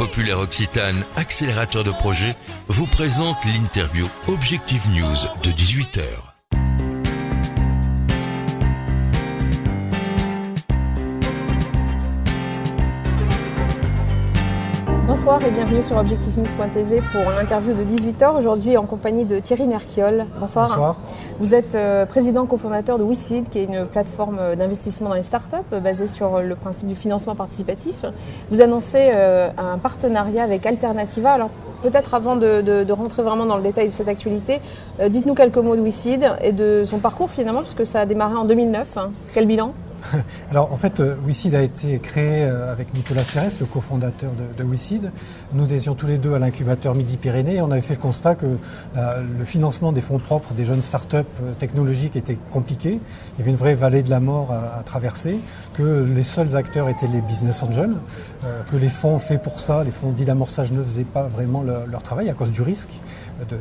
populaire occitane, accélérateur de projet, vous présente l'interview Objectif News de 18h. Bonsoir et bienvenue sur objectifnews.tv pour un interview de 18h. Aujourd'hui en compagnie de Thierry Merchiol. Bonsoir. Bonsoir. Vous êtes président cofondateur de WeSeed, qui est une plateforme d'investissement dans les startups basée sur le principe du financement participatif. Vous annoncez un partenariat avec Alternativa. Alors peut-être avant de rentrer vraiment dans le détail de cette actualité, dites-nous quelques mots de WeSeed et de son parcours finalement, puisque ça a démarré en 2009. Quel bilan ? Alors en fait, WeSeed a été créé avec Nicolas Serres, le cofondateur de WeSeed. Nous étions tous les deux à l'incubateur Midi-Pyrénées et on avait fait le constat que le financement des fonds propres des jeunes startups technologiques était compliqué. Il y avait une vraie vallée de la mort à traverser, que les seuls acteurs étaient les business angels, que les fonds faits pour ça, les fonds dits d'amorçage ne faisaient pas vraiment leur travail à cause du risque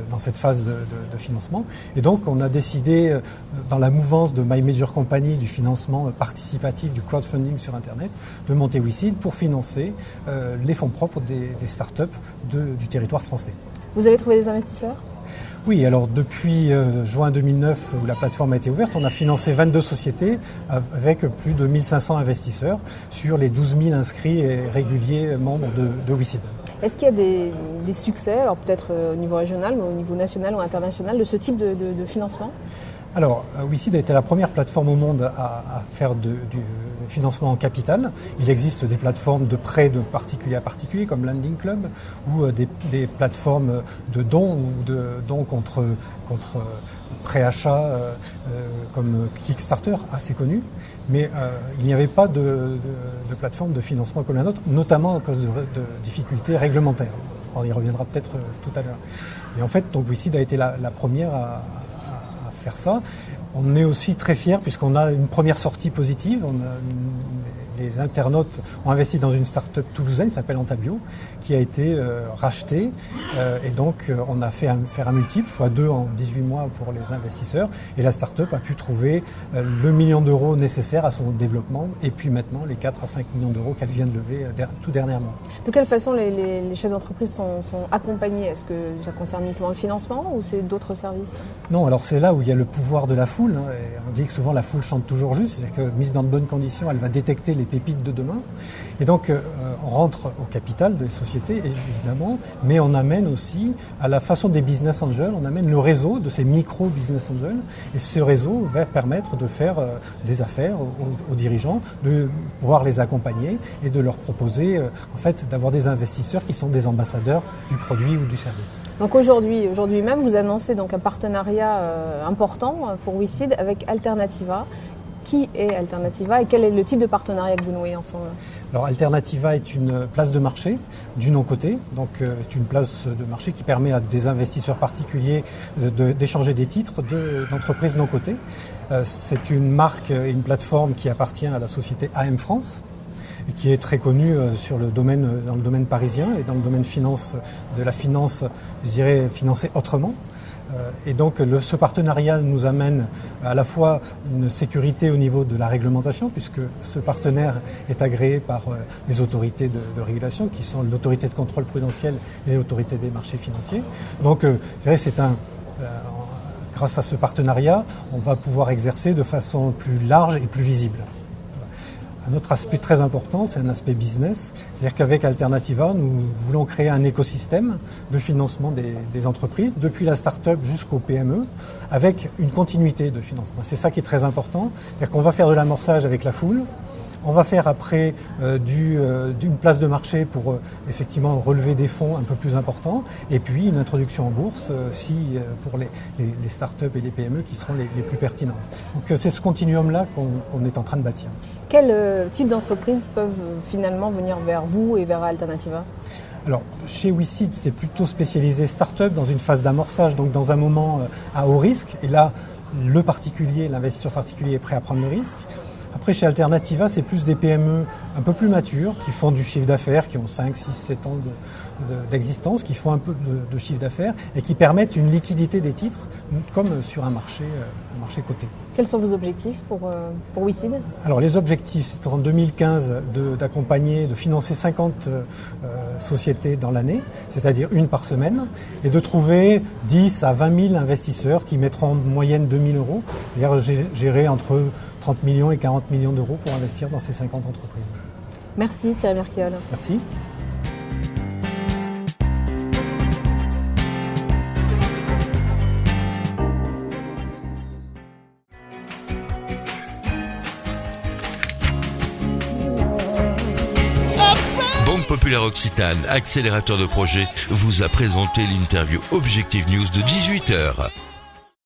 dans cette phase de financement. Et donc on a décidé, dans la mouvance de My Major Company, du financement participatif, du crowdfunding sur Internet, de monter WeSeed pour financer les fonds propres des startups du territoire français. Vous avez trouvé des investisseurs ? Oui, alors depuis juin 2009 où la plateforme a été ouverte, on a financé 22 sociétés avec plus de 1500 investisseurs sur les 12 000 inscrits et réguliers membres de WeSeed. Est-ce qu'il y a des succès, alors peut-être au niveau régional, mais au niveau national ou international, de ce type de financement ? Alors, WeSeed a été la première plateforme au monde à faire du financement en capital. Il existe des plateformes de prêt de particulier à particulier, comme Lending Club, ou des plateformes de dons ou de dons contre préachat, comme Kickstarter, assez connu. Mais il n'y avait pas de plateforme de financement comme la nôtre, notamment à cause de difficultés réglementaires. On y reviendra peut-être tout à l'heure. Et en fait, donc WeSeed a été la première à faire ça. On est aussi très fiers puisqu'on a une première sortie positive. Les internautes ont investi dans une start-up toulousaine qui s'appelle Antabio, qui a été rachetée. Et donc, on a fait faire un multiple, x2 en 18 mois pour les investisseurs. Et la start-up a pu trouver le $1 million nécessaire à son développement. Et puis maintenant, les 4 à 5 millions d'euros qu'elle vient de lever tout dernièrement. De quelle façon les chefs d'entreprise sont accompagnés ? Est-ce que ça concerne uniquement le financement ou c'est d'autres services ? Non, alors c'est là où il y a le pouvoir de la foule. Et on dit que souvent la foule chante toujours juste, c'est-à-dire que mise dans de bonnes conditions, elle va détecter les pépites de demain. Et donc on rentre au capital des sociétés, évidemment, mais on amène aussi, à la façon des business angels, on amène le réseau de ces micro-business angels. Et ce réseau va permettre de faire des affaires aux dirigeants, de pouvoir les accompagner et de leur proposer, en fait, d'avoir des investisseurs qui sont des ambassadeurs du produit ou du service. Donc aujourd'hui même, vous annoncez donc un partenariat important pour WeSeed avec Alternativa. Qui est Alternativa et quel est le type de partenariat que vous nouez ensemble ? Alors Alternativa est une place de marché du non-coté, donc est une place de marché qui permet à des investisseurs particuliers d'échanger des titres d'entreprises non cotées. C'est une marque et une plateforme qui appartient à la société AM France, et qui est très connue dans le domaine parisien et dans le domaine de la finance, je dirais, financée autrement. Et donc ce partenariat nous amène à la fois une sécurité au niveau de la réglementation, puisque ce partenaire est agréé par les autorités de régulation, qui sont l'autorité de contrôle prudentiel et l'autorité des marchés financiers. Donc je dirais grâce à ce partenariat, on va pouvoir exercer de façon plus large et plus visible. Un autre aspect très important, c'est un aspect business. C'est-à-dire qu'avec Alternativa, nous voulons créer un écosystème de financement des entreprises, depuis la start-up jusqu'au PME, avec une continuité de financement. C'est ça qui est très important. C'est-à-dire qu'on va faire de l'amorçage avec la foule. On va faire après d'une place de marché pour effectivement relever des fonds un peu plus importants, et puis une introduction en bourse pour les startups et les PME qui seront les plus pertinentes. Donc c'est ce continuum-là qu'on est en train de bâtir. Quel type d'entreprises peuvent finalement venir vers vous et vers Alternativa ? Alors, chez WeSeed, c'est plutôt spécialisé start-up dans une phase d'amorçage, donc dans un moment à haut risque. Et là, l'investisseur particulier est prêt à prendre le risque. Après, chez Alternativa, c'est plus des PME un peu plus matures, qui font du chiffre d'affaires, qui ont 5, 6, 7 ans d'existence, qui font un peu de chiffre d'affaires et qui permettent une liquidité des titres, comme sur un marché coté. Quels sont vos objectifs pour WeSeed? Alors les objectifs, c'est en 2015 d'accompagner, de financer 50 sociétés dans l'année, c'est-à-dire une par semaine, et de trouver 10 à 20 000 investisseurs qui mettront en moyenne 2 000 euros, c'est-à-dire gérer entre 30 millions et 40 millions d'euros pour investir dans ces 50 entreprises. Merci Thierry Merquiol. Merci. Banque Populaire Occitane, accélérateur de projet, vous a présenté l'interview Objectif News de 18h.